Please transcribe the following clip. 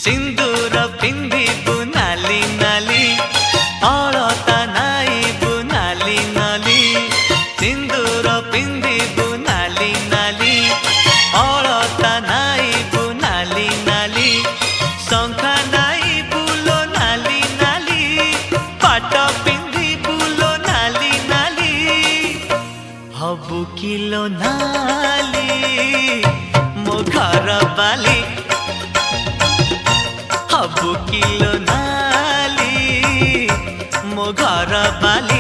सिंदूर पिंधिबु नाली नाली अलता नाइबु नाली नाली सिंदूर पिंधिबु नाली नाली अलता नाइबु नाली नाली शंखा नाइबु लो नाली नाली पाट पिंधिबु लो नाली नाली हबु किलो नाली मो घर बाली हबु किलो नाली मो घर बाली।